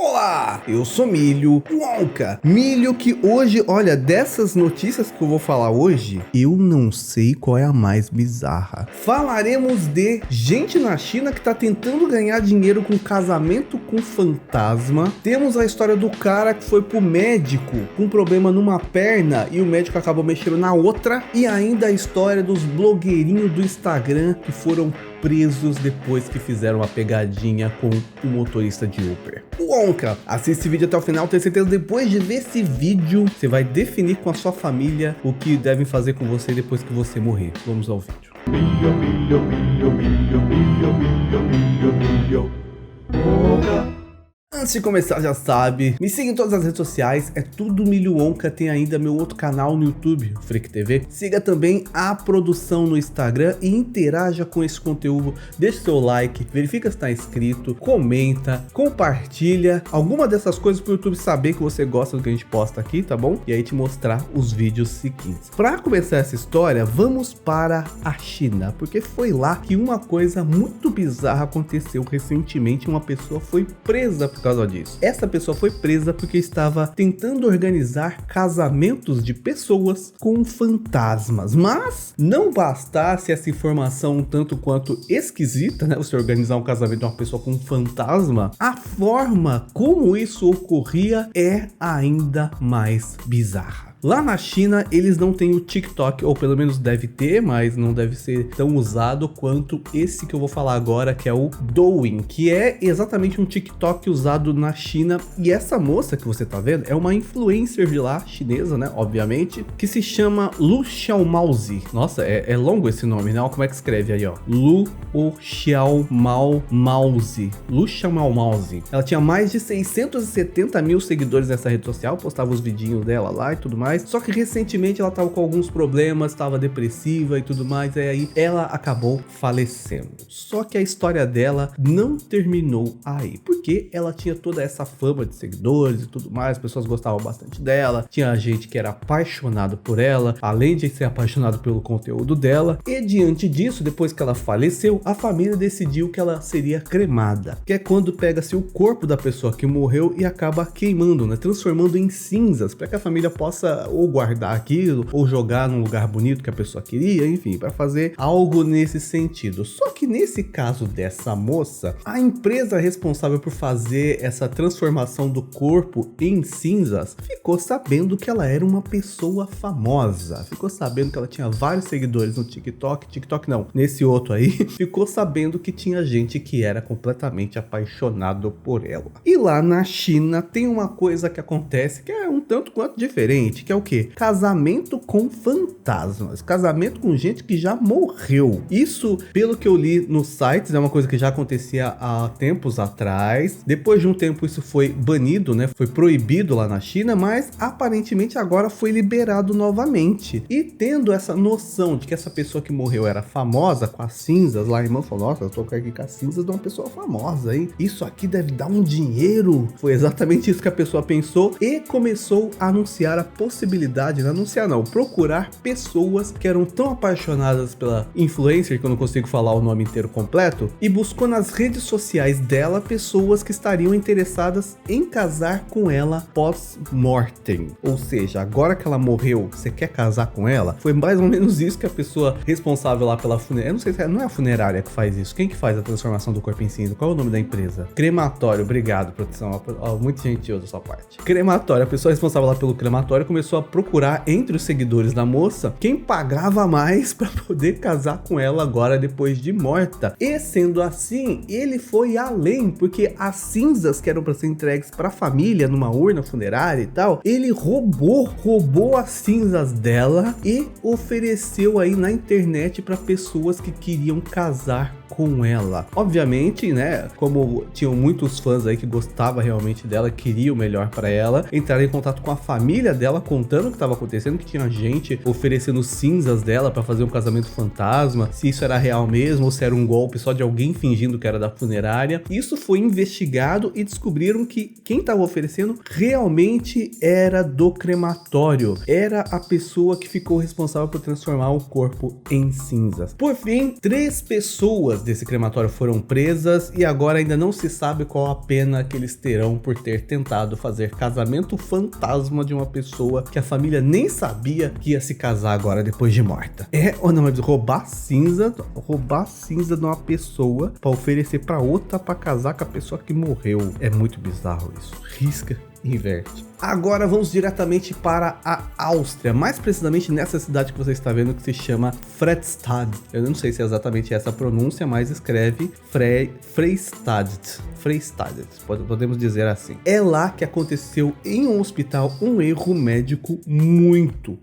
Olá, eu sou Milho Wonka. Milho que hoje, olha, dessas notícias que eu vou falar hoje, eu não sei qual é a mais bizarra. Falaremos de gente na China que tá tentando ganhar dinheiro com casamento com fantasma. Temos a história do cara que foi pro médico com problema numa perna e o médico acabou mexendo na outra. E ainda a história dos blogueirinhos do Instagram que foram presos depois que fizeram uma pegadinha com o motorista de Uber. Wonka, assiste esse vídeo até o final, tenho certeza depois de ver esse vídeo, você vai definir com a sua família o que devem fazer com você depois que você morrer. Vamos ao vídeo. Wonka. Antes de começar, já sabe, me siga em todas as redes sociais, é tudo Milho Wonka, tem ainda meu outro canal no YouTube, o Freak TV. Siga também a produção no Instagram e interaja com esse conteúdo, deixe seu like, verifica se está inscrito, comenta, compartilha, alguma dessas coisas para o YouTube saber que você gosta do que a gente posta aqui, tá bom? E aí te mostrar os vídeos seguintes. Para começar essa história, vamos para a China, porque foi lá que uma coisa muito bizarra aconteceu recentemente, uma pessoa foi presa por causa disso. Essa pessoa foi presa porque estava tentando organizar casamentos de pessoas com fantasmas. Mas não bastasse essa informação um tanto quanto esquisita, né? Você organizar um casamento de uma pessoa com um fantasma, a forma como isso ocorria é ainda mais bizarra. Lá na China, eles não têm o TikTok, ou pelo menos deve ter, mas não deve ser tão usado quanto esse que eu vou falar agora, que é o Douyin, que é exatamente um TikTok usado na China. E essa moça que você tá vendo é uma influencer de lá, chinesa, né, obviamente, que se chama Lu Xiaomao-zi. Nossa, é longo esse nome, né? Como é que escreve aí, ó? Lu Xiaomao-zi. Lu Xiaomao-zi. Ela tinha mais de 670 mil seguidores nessa rede social, postava os vidinhos dela lá e tudo mais. Só que recentemente ela tava com alguns problemas, estava depressiva e tudo mais, e aí ela acabou falecendo. Só que a história dela não terminou aí, porque ela tinha toda essa fama de seguidores e tudo mais, as pessoas gostavam bastante dela, tinha gente que era apaixonado por ela, além de ser apaixonado pelo conteúdo dela, e diante disso, depois que ela faleceu, a família decidiu que ela seria cremada, que é quando pega-se o corpo da pessoa que morreu e acaba queimando, né, transformando em cinzas, para que a família possa ou guardar aquilo, ou jogar num lugar bonito que a pessoa queria, enfim, para fazer algo nesse sentido. Só que nesse caso dessa moça, a empresa responsável por fazer essa transformação do corpo em cinzas ficou sabendo que ela era uma pessoa famosa, ficou sabendo que ela tinha vários seguidores no TikTok não, nesse outro aí, ficou sabendo que tinha gente que era completamente apaixonado por ela. E lá na China tem uma coisa que acontece que é um tanto quanto diferente, que é o que? Casamento com fantasmas. Casamento com gente que já morreu. Isso, pelo que eu li nos sites, é uma coisa que já acontecia há tempos atrás. Depois de um tempo isso foi banido, né? Foi proibido lá na China, mas aparentemente agora foi liberado novamente. E tendo essa noção de que essa pessoa que morreu era famosa, com as cinzas lá, a irmã falou, nossa, eu tô aqui com as cinzas de uma pessoa famosa, hein? Isso aqui deve dar um dinheiro. Foi exatamente isso que a pessoa pensou e começou a anunciar a possibilidade, não anunciar não, procurar pessoas que eram tão apaixonadas pela influencer, que eu não consigo falar o nome inteiro completo, e buscou nas redes sociais dela pessoas que estariam interessadas em casar com ela pós-mortem. Ou seja, agora que ela morreu, você quer casar com ela? Foi mais ou menos isso que a pessoa responsável lá pela funerária, eu não sei se não é a funerária que faz isso, quem que faz a transformação do corpo em cinza? Qual é o nome da empresa? Crematório, obrigado, produção, muito gentil da sua parte. Crematório, a pessoa responsável lá pelo crematório começou a procurar entre os seguidores da moça quem pagava mais para poder casar com ela agora depois de morta. E sendo assim, ele foi além, porque as cinzas que eram para ser entregues para a família numa urna funerária e tal, ele roubou as cinzas dela e ofereceu aí na internet para pessoas que queriam casar com ela. Obviamente, né, como tinham muitos fãs aí que gostavam realmente dela, queriam o melhor para ela, entraram em contato com a família dela contando o que estava acontecendo, que tinha gente oferecendo cinzas dela para fazer um casamento fantasma, se isso era real mesmo ou se era um golpe só de alguém fingindo que era da funerária. Isso foi investigado e descobriram que quem estava oferecendo realmente era do crematório, era a pessoa que ficou responsável por transformar o corpo em cinzas. Por fim, 3 pessoas desse crematório foram presas e agora ainda não se sabe qual a pena que eles terão por ter tentado fazer casamento fantasma de uma pessoa que a família nem sabia que ia se casar agora depois de morta. É ou não é roubar cinza de uma pessoa pra oferecer pra outra pra casar com a pessoa que morreu. É muito bizarro isso. Risca, inverte. Agora vamos diretamente para a Áustria, mais precisamente nessa cidade que você está vendo, que se chama Fredstad. Eu não sei se é exatamente essa a pronúncia, mas escreve Freistadt, podemos dizer assim. É lá que aconteceu em um hospital um erro médico muito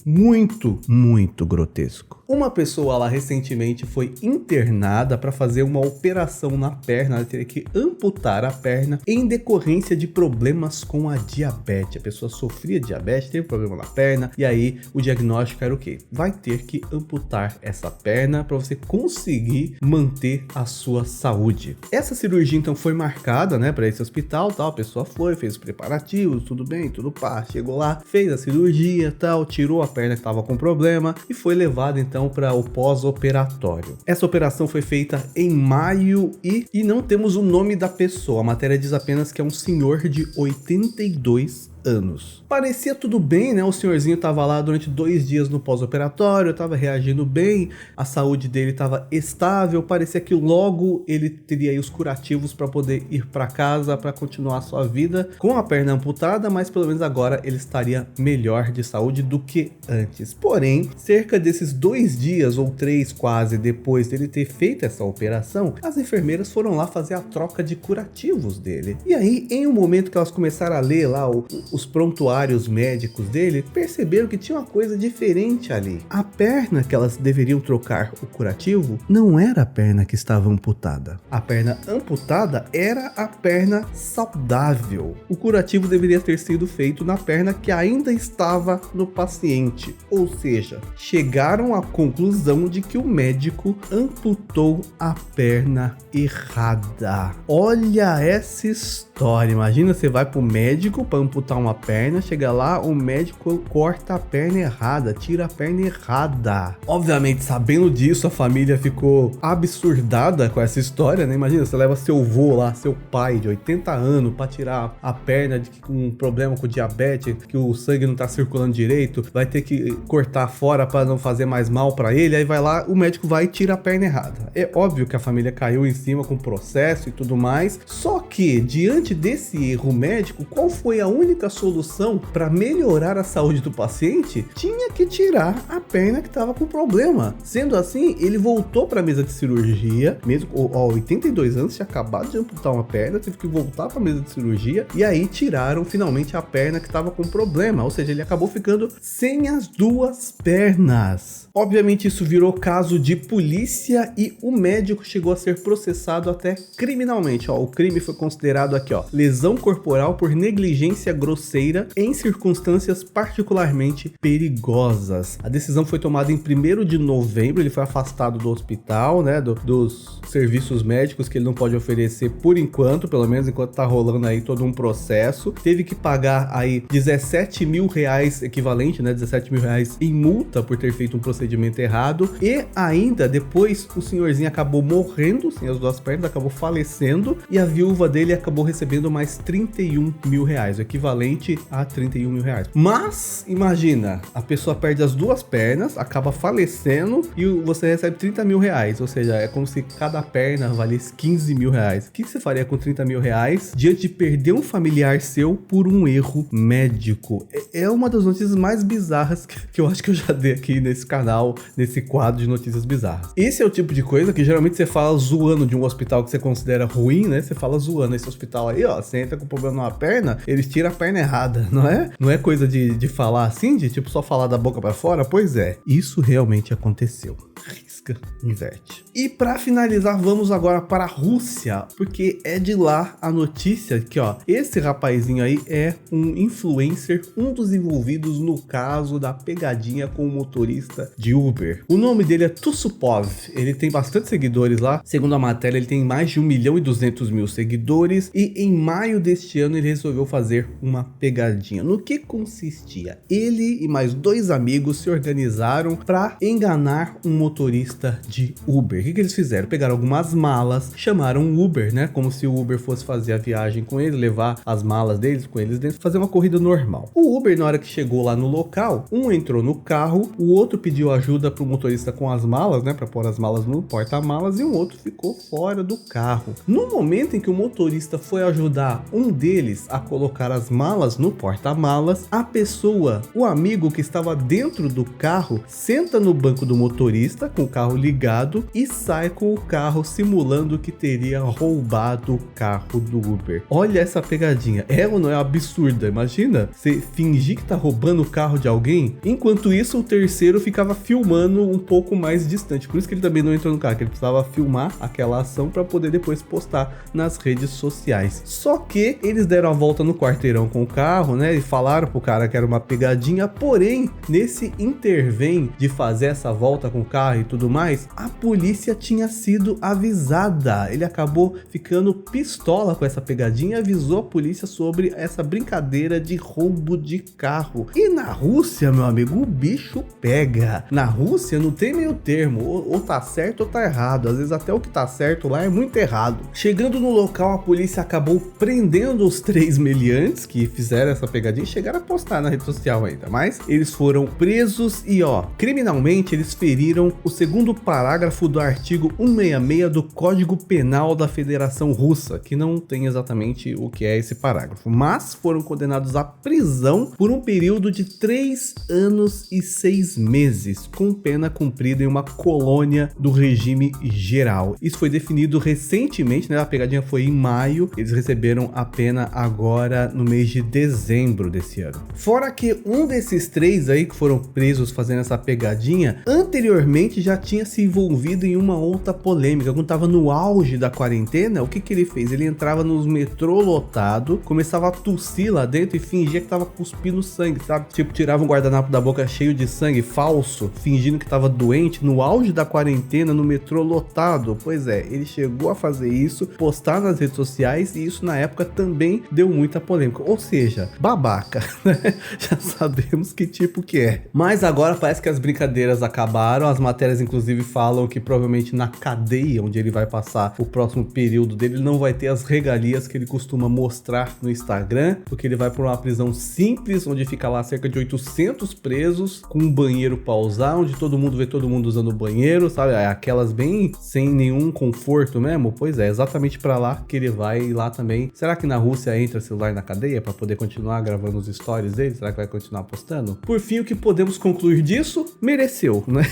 grotesco. Uma pessoa lá recentemente foi internada para fazer uma operação na perna, ela teria que amputar a perna em decorrência de problemas com a diabetes. A pessoa sofria de diabetes, teve problema na perna, e aí o diagnóstico era o quê? Vai ter que amputar essa perna para você conseguir manter a sua saúde. Essa cirurgia então foi marcada, né, para esse hospital, tal, a pessoa foi, fez os preparativos, tudo bem, tudo pá, chegou lá, fez a cirurgia, tal, tirou a perna que estava com problema e foi levada então para o pós-operatório. Essa operação foi feita em maio e não temos o nome da pessoa, a matéria diz apenas que é um senhor de 82 anos. Parecia tudo bem, né? O senhorzinho tava lá durante 2 dias no pós-operatório, tava reagindo bem, a saúde dele tava estável, parecia que logo ele teria aí os curativos para poder ir para casa, para continuar a sua vida com a perna amputada, mas pelo menos agora ele estaria melhor de saúde do que antes. Porém, cerca desses 2 dias ou 3 quase depois dele ter feito essa operação, as enfermeiras foram lá fazer a troca de curativos dele. E aí, em um momento que elas começaram a ler lá os prontuários médicos dele, perceberam que tinha uma coisa diferente ali. A perna que elas deveriam trocar o curativo não era a perna que estava amputada. A perna amputada era a perna saudável. O curativo deveria ter sido feito na perna que ainda estava no paciente. Ou seja, chegaram à conclusão de que o médico amputou a perna errada. Olha essa história. Imagina, você vai pro médico para amputar uma perna, chega lá, o médico corta a perna errada, tira a perna errada. Obviamente, sabendo disso, a família ficou absurdada com essa história, né? Imagina, você leva seu vô lá, seu pai de 80 anos, pra tirar a perna com um problema com diabetes, que o sangue não tá circulando direito, vai ter que cortar fora pra não fazer mais mal pra ele, aí vai lá, o médico vai e tira a perna errada. É óbvio que a família caiu em cima com o processo e tudo mais, só que, diante desse erro médico, qual foi a única solução para melhorar a saúde do paciente? Tinha que tirar a perna que estava com problema. Sendo assim, ele voltou para a mesa de cirurgia, mesmo aos 82 anos, tinha acabado de amputar uma perna, teve que voltar para a mesa de cirurgia e aí tiraram finalmente a perna que estava com problema, ou seja, ele acabou ficando sem as 2 pernas. Obviamente isso virou caso de polícia e o médico chegou a ser processado até criminalmente. O crime foi considerado aqui, lesão corporal por negligência grosseira em circunstâncias particularmente perigosas. A decisão foi tomada em 1º de novembro, ele foi afastado do hospital, né, dos serviços médicos que ele não pode oferecer por enquanto, pelo menos enquanto tá rolando aí todo um processo. Teve que pagar aí 17 mil reais equivalente, né, 17 mil reais em multa por ter feito um procedimento errado, e ainda depois o senhorzinho acabou morrendo sem as 2 pernas, acabou falecendo, e a viúva dele acabou recebendo mais 31 mil reais, o equivalente a 31 mil reais. Mas, imagina, a pessoa perde as 2 pernas, acaba falecendo e você recebe 30 mil reais, ou seja, é como se cada perna valesse 15 mil reais. O que você faria com 30 mil reais diante de perder um familiar seu por um erro médico? É uma das notícias mais bizarras que eu acho que eu já dei aqui nesse canal, nesse quadro de notícias bizarras. Esse é o tipo de coisa que geralmente você fala zoando de um hospital que você considera ruim, né? Você fala zoando esse hospital aí, você entra com problema numa perna, eles tiram a perna errada, não é? Não é coisa de falar assim, de tipo só falar da boca pra fora? Pois é, isso realmente aconteceu. Risca, inverte. E para finalizar, vamos agora para a Rússia, porque é de lá a notícia que, esse rapazinho aí é um influencer, um dos envolvidos no caso da pegadinha com o motorista de Uber. O nome dele é Tussupov, ele tem bastante seguidores lá, segundo a matéria ele tem mais de 1.200.000 seguidores, e em maio deste ano ele resolveu fazer uma pegadinha. No que consistia? Ele e mais 2 amigos se organizaram para enganar um motorista motorista de Uber. O que eles fizeram? Pegaram algumas malas, chamaram um Uber, né? Como se o Uber fosse fazer a viagem com ele, levar as malas deles com eles dentro, fazer uma corrida normal. O Uber, na hora que chegou lá no local, um entrou no carro, o outro pediu ajuda pro motorista com as malas, né? Pra pôr as malas no porta-malas, e o outro ficou fora do carro. No momento em que o motorista foi ajudar um deles a colocar as malas no porta-malas, a pessoa, o amigo que estava dentro do carro, senta no banco do motorista com o carro ligado e sai com o carro simulando que teria roubado o carro do Uber. Olha essa pegadinha, é ou não é absurda? Imagina você fingir que tá roubando o carro de alguém, enquanto isso o terceiro ficava filmando um pouco mais distante. Por isso que ele também não entrou no carro, que ele precisava filmar aquela ação para poder depois postar nas redes sociais. Só que eles deram a volta no quarteirão com o carro, né, e falaram pro cara que era uma pegadinha, porém, nesse intervém de fazer essa volta com o carro e tudo mais, a polícia tinha sido avisada. Ele acabou ficando pistola com essa pegadinha e avisou a polícia sobre essa brincadeira de roubo de carro. E na Rússia, meu amigo, o bicho pega. Na Rússia não tem meio termo, ou tá certo ou tá errado. Às vezes até o que tá certo lá é muito errado. Chegando no local, a polícia acabou prendendo os 3 meliantes que fizeram essa pegadinha e chegaram a postar na rede social ainda, mas eles foram presos e criminalmente eles feriram o segundo parágrafo do artigo 166 do Código Penal da Federação Russa, que não tem exatamente o que é esse parágrafo, mas foram condenados à prisão por um período de 3 anos e 6 meses, com pena cumprida em uma colônia do regime geral. Isso foi definido recentemente, né? A pegadinha foi em maio, eles receberam a pena agora no mês de dezembro desse ano. Fora que um desses 3 aí que foram presos fazendo essa pegadinha, anteriormente já tinha se envolvido em uma outra polêmica. Quando tava no auge da quarentena, o que ele fez? Ele entrava nos metrô lotado, começava a tossir lá dentro e fingia que tava cuspindo sangue, sabe? Tipo, tirava um guardanapo da boca cheio de sangue falso, fingindo que tava doente no auge da quarentena no metrô lotado. Pois é, ele chegou a fazer isso, postar nas redes sociais, e isso na época também deu muita polêmica. Ou seja, babaca, né? Já sabemos que tipo que é. Mas agora parece que as brincadeiras acabaram. As matérias inclusive falam que provavelmente na cadeia onde ele vai passar o próximo período dele, ele não vai ter as regalias que ele costuma mostrar no Instagram, porque ele vai para uma prisão simples, onde fica lá cerca de 800 presos, com um banheiro pra usar, onde todo mundo vê todo mundo usando o banheiro, sabe? Aquelas bem sem nenhum conforto mesmo. Pois é, exatamente para lá que ele vai. E lá também, será que na Rússia entra celular na cadeia para poder continuar gravando os stories dele? Será que vai continuar postando? Por fim, o que podemos concluir disso? Mereceu, né?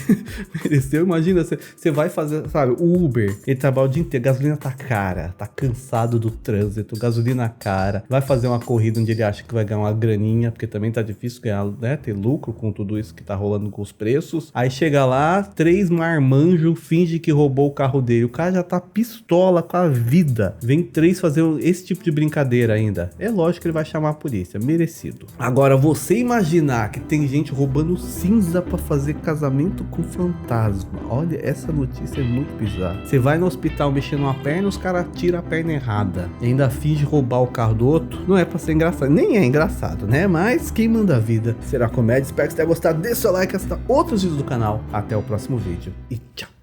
Mereceu. Imagina, você vai fazer, sabe, o Uber, ele trabalha o dia inteiro, gasolina tá cara, tá cansado do trânsito, gasolina cara, vai fazer uma corrida onde ele acha que vai ganhar uma graninha, porque também tá difícil ganhar, né, ter lucro com tudo isso que tá rolando com os preços. Aí chega lá, 3 marmanjos finge que roubou o carro dele, o cara já tá pistola com a vida, vem 3 fazer esse tipo de brincadeira ainda. É lógico que ele vai chamar a polícia, merecido. Agora, você imaginar que tem gente roubando cinza pra fazer casamento com fantasma, olha, essa notícia é muito bizarra. Você vai no hospital mexendo uma perna, os caras tiram a perna errada e ainda finge roubar o carro do outro. Não é pra ser engraçado, nem é engraçado, né? Mas quem manda a vida será comédia. Espero que você tenha gostado. Deixa o seu like e assista outros vídeos do canal. Até o próximo vídeo e tchau.